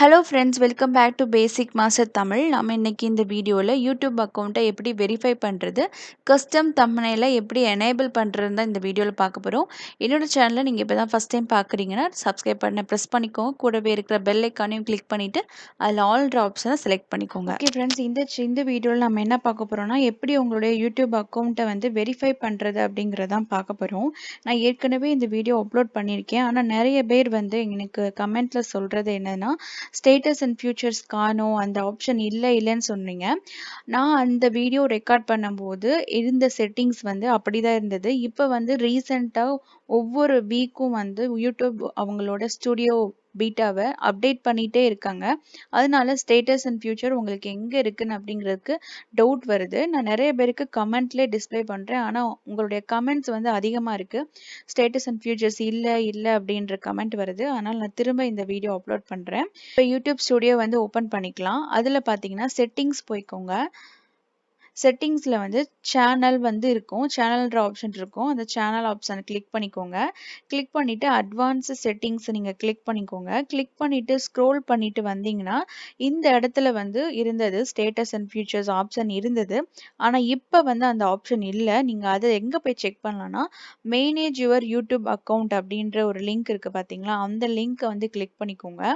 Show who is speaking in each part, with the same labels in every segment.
Speaker 1: Hello friends, welcome back to basic master Tamil. நம்ம இன்னைக்கு இந்த வீடியோவில் யூடியூப் அக்கௌண்ட்டை எப்படி வெரிஃபை பண்ணுறது, கஸ்டம் தம்ப்நெயிலை எப்படி எனேபிள் பண்ணுறதுன்னு தான் இந்த வீடியோவில் பார்க்க போகிறோம். என்னோட சேனலை நீங்கள் இப்போ தான் ஃபஸ்ட் டைம் பார்க்குறீங்கன்னா சப்ஸ்கிரைப் பண்ண ப்ரெஸ் பண்ணிக்கோங்க. கூடவே இருக்கிற பெல் ஐக்கானையும் கிளிக் பண்ணிவிட்டு அதில் ஆல்ன்ற ஆப்ஷனை செலக்ட் பண்ணிக்கோங்க. ஓகே ஃப்ரெண்ட்ஸ், இந்த வீடியோவில் நம்ம என்ன பார்க்க போகிறோம்னா, எப்படி உங்களுடைய யூடியூப் அக்கௌண்ட்டை வந்து வெரிஃபை பண்ணுறது அப்படிங்கிறதான் பார்க்க போகிறோம். நான் ஏற்கனவே இந்த வீடியோ அப்லோட் பண்ணியிருக்கேன். ஆனால் நிறைய பேர் வந்து எனக்கு கமெண்ட்டில் சொல்கிறது என்னன்னா, ஸ்டேட்டஸ் அண்ட் ஃபியூச்சர்ஸ் காணோம், அந்த ஆப்ஷன் இல்லைன்னு சொன்னீங்க. நான் அந்த வீடியோ ரெக்கார்ட் பண்ணும்போது இருந்த செட்டிங்ஸ் வந்து அப்படிதான் இருந்தது. இப்போ வந்து ரீசெண்டாக ஒவ்வொரு வீக்கும் வந்து யூடியூப் அவங்களோட ஸ்டுடியோ பீட்டாவை அப்டேட் பண்ணிகிட்டே இருக்காங்க. அதனால ஸ்டேட்டஸ் அண்ட் ஃபியூச்சர் உங்களுக்கு எங்கே இருக்குன்னு அப்படிங்கிறதுக்கு டவுட் வருது. நான் நிறைய பேருக்கு கமெண்ட்லேயே டிஸ்பிளே பண்ணுறேன். ஆனால் உங்களுடைய கமெண்ட்ஸ் வந்து அதிகமாக இருக்குது. ஸ்டேட்டஸ் அண்ட் ஃபியூச்சர்ஸ் இல்லை அப்படின்ற கமெண்ட் வருது. அதனால் நான் திரும்ப இந்த வீடியோ அப்லோட் பண்ணுறேன். இப்போ யூடியூப் ஸ்டுடியோ வந்து ஓப்பன் பண்ணிக்கலாம். அதில் பார்த்தீங்கன்னா செட்டிங்ஸ் போய்க்கோங்க. செட்டிங்ஸில் வந்து சேனல் வந்து இருக்கும், சேனல்ன்ற ஆப்ஷன் இருக்கும். அந்த சேனல் ஆப்ஷனை கிளிக் பண்ணிக்கோங்க. கிளிக் பண்ணிவிட்டு அட்வான்ஸு செட்டிங்ஸ் நீங்கள் கிளிக் பண்ணிக்கோங்க. கிளிக் பண்ணிவிட்டு ஸ்க்ரோல் பண்ணிவிட்டு வந்தீங்கன்னா இந்த இடத்துல வந்து இருந்தது ஸ்டேட்டஸ் அண்ட் ஃபியூச்சர்ஸ் ஆப்ஷன் இருந்தது. ஆனால் இப்போ வந்து அந்த ஆப்ஷன் இல்லை. நீங்கள் அதை எங்கே போய் செக் பண்ணலான்னா, மேனேஜ் யுவர் யூடியூப் அக்கௌண்ட் அப்படின்ற ஒரு லிங்க் இருக்குது பார்த்தீங்களா, அந்த லிங்க்கை வந்து கிளிக் பண்ணிக்கோங்க.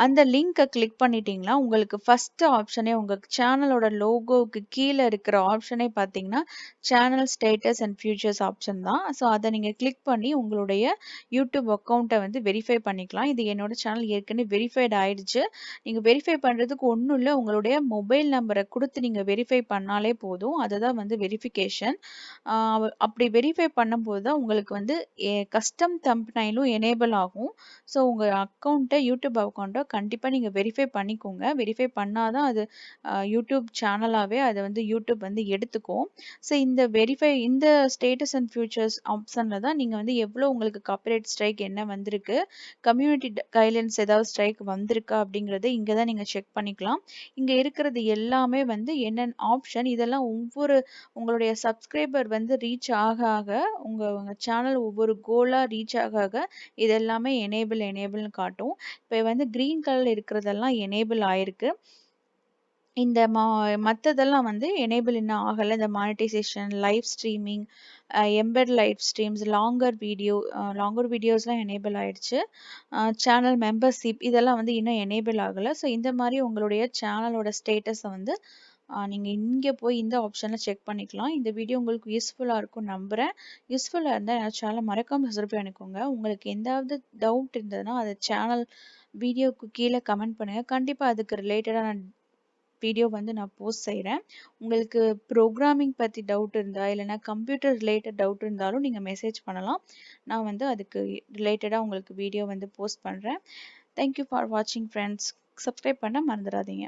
Speaker 1: அந்த லிங்கை கிளிக் பண்ணிட்டீங்கன்னா உங்களுக்கு ஃபர்ஸ்ட் ஆப்ஷனே உங்கள் சேனலோட லோகோவுக்கு கீழே இருக்கிற ஆப்ஷனே பார்த்தீங்கன்னா channel status and features option தான். ஸோ அதை நீங்கள் கிளிக் பண்ணி உங்களுடைய யூடியூப் அக்கௌண்ட்டை வந்து வெரிஃபை பண்ணிக்கலாம். இது என்னோட சேனல் ஏற்கனவே வெரிஃபைட் ஆயிடுச்சு. நீங்கள் வெரிஃபை பண்ணுறதுக்கு ஒன்றும் இல்லை, உங்களுடைய மொபைல் நம்பரை கொடுத்து நீங்கள் வெரிஃபை பண்ணாலே போதும். அதுதான் வந்து வெரிஃபிகேஷன். அப்படி வெரிஃபை பண்ணும்போது தான் உங்களுக்கு வந்து கஸ்டம் தம்ப்நெயிலும் எனேபிள் ஆகும். ஸோ உங்கள் அக்கௌண்ட்டை யூடியூப் அக்கௌண்ட்டை கண்டிப்பாக நீங்கள் வெரிஃபை பண்ணிக்கோங்க. வெரிஃபை பண்ணால் தான் அது யூடியூப் சேனலாகவே அதை வந்து யூடியூப் வந்து எடுத்துக்கும். ஸோ இந்த ஸ்டேட்டஸ் அண்ட் ஃபியூச்சர்ஸ் ஆப்ஷனில் தான் நீங்கள் வந்து எவ்வளோ உங்களுக்கு காப்பிரைட் ஸ்ட்ரைக் என்ன வந்திருக்கு, கம்யூனிட்டி கைட்லைன்ஸ் ஏதாவது ஸ்ட்ரைக் வந்திருக்கா அப்படிங்கிறத இங்கே தான் நீங்கள் செக் பண்ணிக்கலாம். இங்கே இருக்கிறது எல்லாமே வந்து என்னென்ன ஆப்ஷன், இதெல்லாம் உங்களுடைய சப்ஸ்கிரைபர் வந்து ரீச் ஆக ஆக உங்கள் சேனல் ஒவ்வொரு கோலாக ரீச் ஆக இது எல்லாமே எனேபிள்னு காட்டும். இப்போ வந்து கிரீன் கலரில் இருக்கிறதெல்லாம் எனேபிள் ஆயிருக்கு. இந்த மற்றதெல்லாம் வந்து எனேபிள் இன்னும் ஆகலை. இந்த monetization, live streaming, embed live streams, longer வீடியோஸ்லாம் எனேபிள் ஆயிடுச்சு. சேனல் மெம்பர்ஷிப் இதெல்லாம் வந்து இன்னும் எனேபிள் ஆகலை. ஸோ இந்த மாதிரி உங்களுடைய சேனலோட ஸ்டேட்டஸை வந்து நீங்கள் இங்கே போய் இந்த ஆப்ஷனில் செக் பண்ணிக்கலாம். இந்த வீடியோ உங்களுக்கு யூஸ்ஃபுல்லாக இருக்கும்னு நம்புகிறேன். யூஸ்ஃபுல்லாக இருந்தால் என்னோட சேனலை மறக்காமல் சப்ஸ்கிரைப் பண்ணிக்கோங்க. உங்களுக்கு எந்தாவது டவுட் இருந்ததுன்னா அதை சேனல் வீடியோக்கு கீழே கமெண்ட் பண்ணுங்கள். கண்டிப்பாக அதுக்கு ரிலேட்டடான வீடியோ வந்து நான் போஸ்ட் செய்கிறேன். உங்களுக்கு ப்ரோக்ராமிங் பற்றி டவுட் இருந்தால் இல்லைனா கம்ப்யூட்டர் ரிலேட்டட் டவுட் இருந்தாலும் நீங்கள் மெசேஜ் பண்ணலாம். நான் வந்து அதுக்கு ரிலேட்டடாக உங்களுக்கு வீடியோ வந்து போஸ்ட் பண்ணுறேன். தேங்க்யூ ஃபார் வாட்சிங் ஃப்ரெண்ட்ஸ். சப்ஸ்கிரைப் பண்ண மறந்துடாதீங்க.